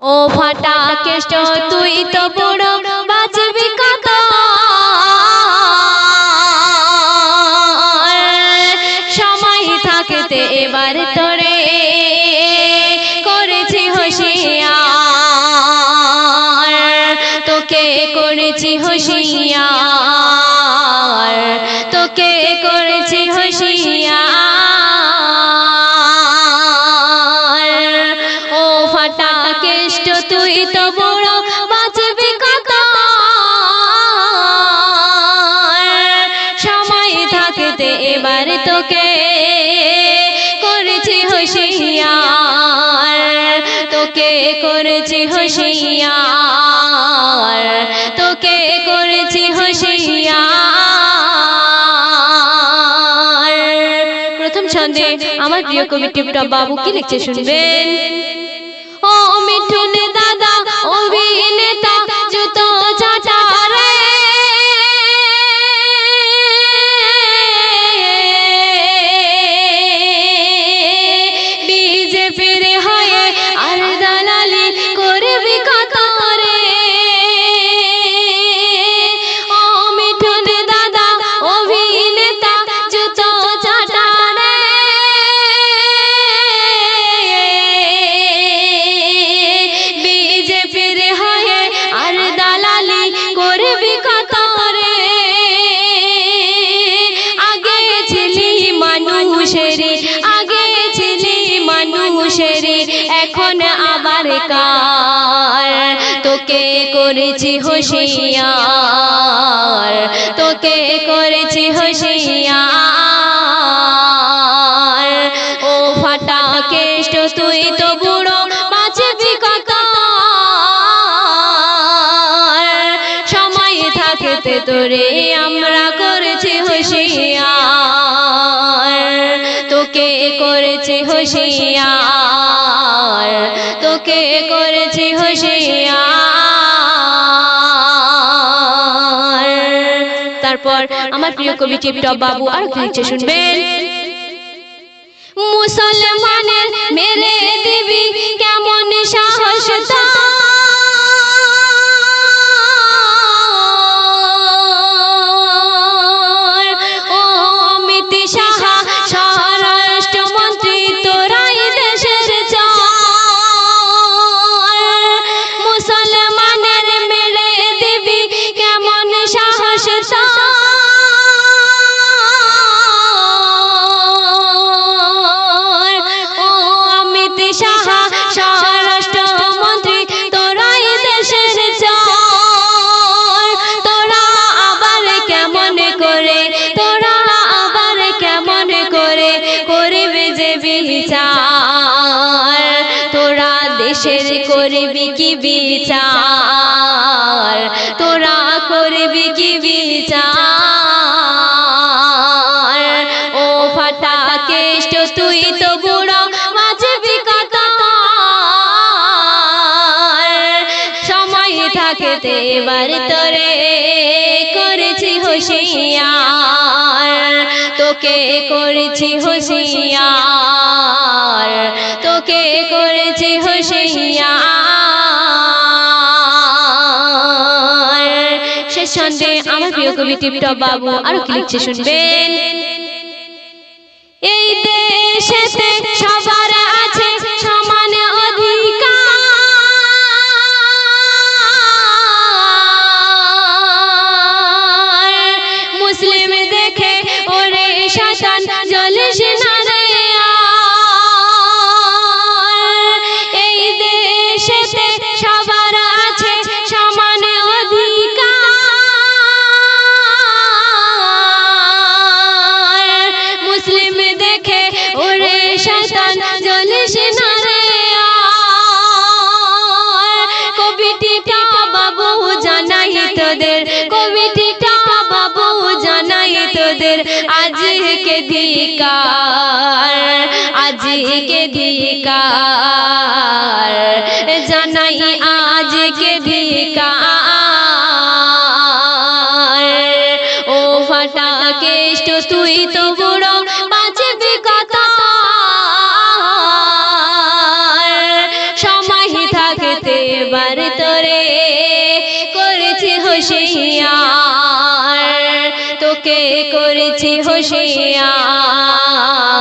ও ফাটা কেষ্ট তুই তো বড় বাঁচবি কত, সময় থাকতে এবার তোরে করেছি হুঁশিয়ার, তোকে করেছি হুঁশিয়ার, তোকে করেছি হুঁশিয়ার। ও ফাটা কেষ্ট তুই তো বড় বাঁচবি কত, সময় থাকতে এবার তোকে করেছি হুঁশিয়ার, তোকে করেছি হুঁশিয়ার, তোকে করেছি হুঁশিয়ার। প্রথম ছন্দে আমার প্রিয় কবি টিপটপ বাবু কি লিখছে শুনবেন। ও মিঠুন দাদা অভিনেতা জুতো চাটা রে, বিজেপির হয়ে আর দালালি করবি কত রে। ও মিঠুন দাদা অভিনেতা জুতো চাটা রে, বিজেপির হয়ে আর দালালি করবি কত রে। আগে ছিলি মানুষেরই, আগে ছিলি মানুষেরই, এখন আবার কার, তোকে করেছি হুঁশিয়ার, তোকে করেছি হুঁশিয়ার। ও ফাটা কেষ্ট তুই তো বুড়ো বাঁচবি কত, সময় থাকতে তোরে আমরা করেছি হুঁশিয়ার, তোকে করেছি হুঁশিয়ার, তোকে করেছি হুঁশিয়ার। তারপর আমার প্রিয় কবি টিপটপ বাবু আর কি লিখছে শুনবেন। মুসলমানের মেরে দিবি কেমন সাহস তোর, ও অমিত সাহা স্বরাষ্ট্রমন্ত্রী তোরাই দেশের চোর। মুসলমানের মেরে দিবি কেমন সাহস তোর, ও অমিত সাহা স্বরাষ্ট্রমন্ত্রী তোরাই দেশের চোর। তোরা আবার কেমন করে, তোরা আবার কেমন করে করবি যে বিচার, তোরা দেশের করবি কি বিচার, তোরা করবি কি বিচার। ও ফাটা কেষ্ট তুই তো বুড়ো বাঁচবি কত, সময় থাকতে এবার তোরে করেছি হুঁশিয়ার, তোকে করেছি হুঁশিয়ার, তোকে করেছি হুঁশিয়ার। শেষ ছন্দে আমার প্রিয় কবি টিপটপ বাবু আরো কি লিখছে শুনবেন। এই দেশেতে সবার আছে সমান অধিকার, মুসলিম দেখে ওরে শয়তান জ্বলিস না রে আর। এই দেশেতে সবার আছে সমান অধিকার, মুসলিম দেখে ওরে শয়তান জ্বলিস না রে আর। কবিটিটা বাবু জানাই তোদের, কবিটিটা বাবু জানাই তোদের আজকে ধিকার, আজকে ধিকার জানাই আজকে ধিকার। ও ফাটা কেষ্ট তুই তো বুড়ো বাঁচবি কত, সময় থাকতে এবার তোরে করেছি হোশিয়ার, তোকে করেছি হোশিয়ার।